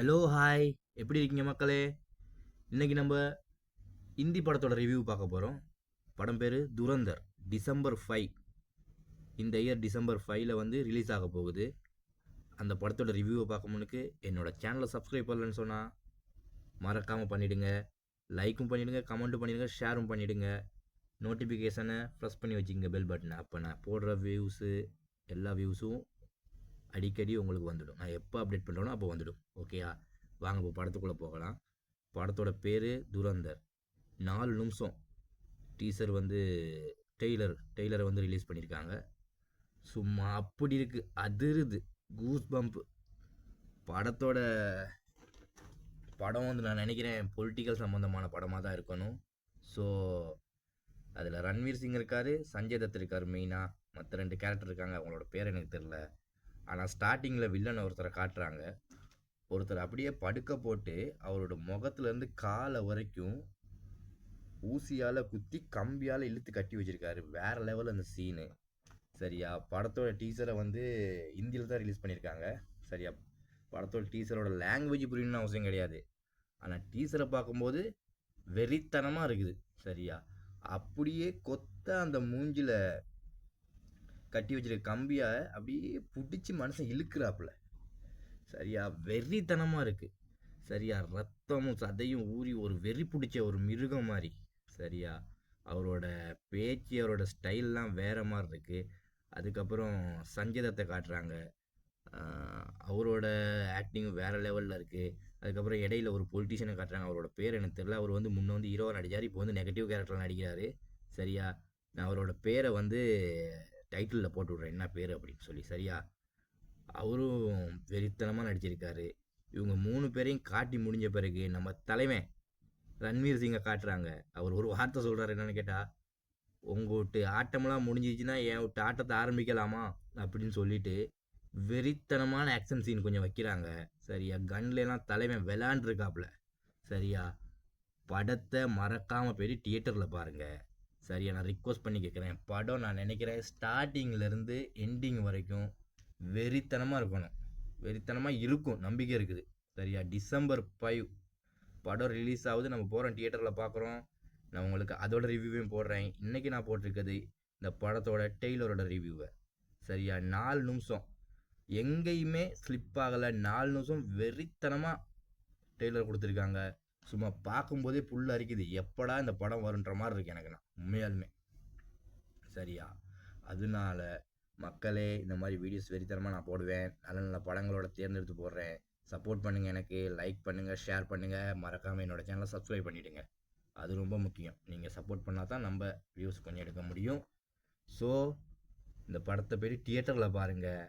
Hello hi, எப்படி இருக்கீங்க மக்களே? இன்னைக்கு நம்ம இந்தி படத்தோட ரிவ்யூ பார்க்க போகிறோம். படம் பேர் துரந்தர். டிசம்பர் 5, இந்த இயர் டிசம்பர் 5ல் வந்து ரிலீஸ் ஆக போகுது. அந்த படத்தோட ரிவ்யூவை பார்க்க முன்னுக்கு என்னோட சேனலை சப்ஸ்கிரைப் பண்ணலன்னு சொன்னால் மறக்காமல் பண்ணிவிடுங்க. லைக்கும் பண்ணிவிடுங்க, கமெண்ட்டும் பண்ணிவிடுங்க, ஷேரும் பண்ணிவிடுங்க. நோட்டிஃபிகேஷனை ப்ரெஸ் பண்ணி வச்சுக்கோங்க பெல் பட்டனை. அப்போ நான் போடுற எல்லா வியூஸும் அடிக்கடி உங்களுக்கு வந்துடும். நான் எப்போ அப்டேட் பண்ணுறேனோ அப்போ வந்துடும். ஓகேயா? வாங்க இப்போ படத்துக்குள்ளே போகலாம். படத்தோட பேர் துரந்தர். 4 நிமிஷம் டீசர் வந்து டெய்லரை வந்து ரிலீஸ் பண்ணியிருக்காங்க. சும்மா அப்படி இருக்குது, அதிருது, கூஸ் பம்ப். படம் வந்து நான் நினைக்கிறேன் பொலிட்டிக்கல் சம்மந்தமான படமாக தான் இருக்கணும். ஸோ அதில் ரன்வீர் சிங் இருக்கார், சஞ்சய் தத் இருக்கார் மெயினாக. மற்ற 2 கேரக்டர் இருக்காங்க, அவங்களோட பேர் எனக்கு தெரில. ஆனால் ஸ்டார்டிங்கில் வில்லன் ஒருத்தரை காட்டுறாங்க. ஒருத்தர் அப்படியே படுக்க போட்டு அவரோட முகத்துலேருந்து காலை வரைக்கும் ஊசியால் குத்தி கம்பியால் இழுத்து கட்டி வச்சுருக்காரு. வேறு லெவல் அந்த சீனு. சரியா? படத்தோட டீசரை வந்து ஹிந்தியில் தான் ரிலீஸ் பண்ணியிருக்காங்க. சரியா? படத்தோட டீசரோட லாங்குவேஜ் புரியணும்னு அவசியம் கிடையாது. ஆனால் டீசரை பார்க்கும்போது வெறித்தனமாக இருக்குது. சரியா? அப்படியே கொத்த அந்த மூஞ்சில் கட்டி வச்சிருக்க கம்பியை அப்படியே பிடிச்சி மனுஷன் இழுக்கிறாப்புல. சரியா? வெறித்தனமாக இருக்குது. சரியா? ரத்தமும் சதையும் ஊறி ஒரு வெறி பிடிச்ச ஒரு மிருகம் மாதிரி. சரியா? அவரோட பேச்சு, அவரோட ஸ்டைல்லாம் வேறு மாதிரி இருக்குது. அதுக்கப்புறம் சஞ்சய் தத்தை காட்டுறாங்க. அவரோட ஆக்டிங் வேறு லெவலில் இருக்குது. அதுக்கப்புறம் இடையில ஒரு பொலிட்டிஷியனை காட்டுறாங்க. அவரோட பேர் எனக்கு தெரியல. அவர் வந்து முன்னே வந்து ஹீரோவாக நடித்தார், இப்போ வந்து நெகட்டிவ் கேரக்டரில் நடிக்கிறாரு. சரியா? நான் அவரோட பேரை வந்து டைட்டிலில் போட்டு விட்றேன், என்ன பேர் அப்படின்னு சொல்லி. சரியா? அவரும் வெறித்தனமாக நடிச்சிருக்காரு. இவங்க 3 பேரையும் காட்டி முடிஞ்ச பிறகு நம்ம தலைவன் ரன்வீர் சிங்கை காட்டுறாங்க. அவர் ஒரு வார்த்தை சொல்கிறார், என்னென்னு கேட்டால், உங்கள்கிட்ட ஆட்டமெல்லாம் முடிஞ்சிச்சுன்னா என் விட்டு ஆட்டத்தை ஆரம்பிக்கலாமா அப்படின்னு சொல்லிட்டு வெறித்தனமான ஆக்ஷன் சீன் கொஞ்சம் வைக்கிறாங்க. சரியா? கன்லாம் தலைவன் விளாண்டுருக்காப்புல. சரியா? படத்தை மறக்காமல் போய் தியேட்டரில் பாருங்கள். சரியா? நான் ரிக்வஸ்ட் பண்ணி கேட்குறேன். படம் நான் நினைக்கிறேன் ஸ்டார்டிங்லேருந்து எண்டிங் வரைக்கும் வெறித்தனமாக இருக்கணும். வெறித்தனமாக இருக்கும், நம்பிக்கை இருக்குது. சரியா? டிசம்பர் 5 படம் ரிலீஸ் ஆகுது. நம்ம போகிறோம், தியேட்டரில் பார்க்குறோம். நான் உங்களுக்கு அதோட ரிவ்யூவையும் போடுறேன். இன்றைக்கி நான் போட்டிருக்கிறது இந்த படத்தோட டெய்லரோட ரிவ்யூவை. சரியா? 4 நிமிஷம் எங்கேயுமே ஸ்லிப் ஆகலை. 4 நிமிஷம் வெறித்தனமாக டெய்லர் கொடுத்துருக்காங்க. சும்மா பார்க்கும்போதே புல் அரிக்குது, எப்படா இந்த படம் வருன்ற மாதிரி இருக்கு எனக்கு. நான் உண்மையாலுமே. சரியா? அதனால மக்களே, இந்த மாதிரி வீடியோஸ் வெறித்தனமாக நான் போடுவேன். நல்ல நல்ல படங்களோட தேர்ந்தெடுத்து போடுறேன். சப்போர்ட் பண்ணுங்கள், எனக்கு லைக் பண்ணுங்கள், ஷேர் பண்ணுங்கள், மறக்காமல் என்னோடய சேனலை சப்ஸ்கிரைப் பண்ணிவிடுங்க. அது ரொம்ப முக்கியம். நீங்கள் சப்போர்ட் பண்ணால் தான் நம்ம வியூஸ் கொஞ்சம் எடுக்க முடியும். ஸோ இந்த படத்தை போய் தியேட்டரில் பாருங்கள்.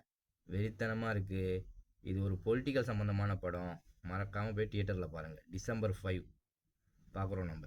வெறித்தனமாக இருக்குது. இது ஒரு பொலிட்டிக்கல் சம்மந்தமான படம். மறக்காமல் போய் தியேட்டரில் பாருங்கள். டிசம்பர் 5 பார்க்குறோம் நம்ம.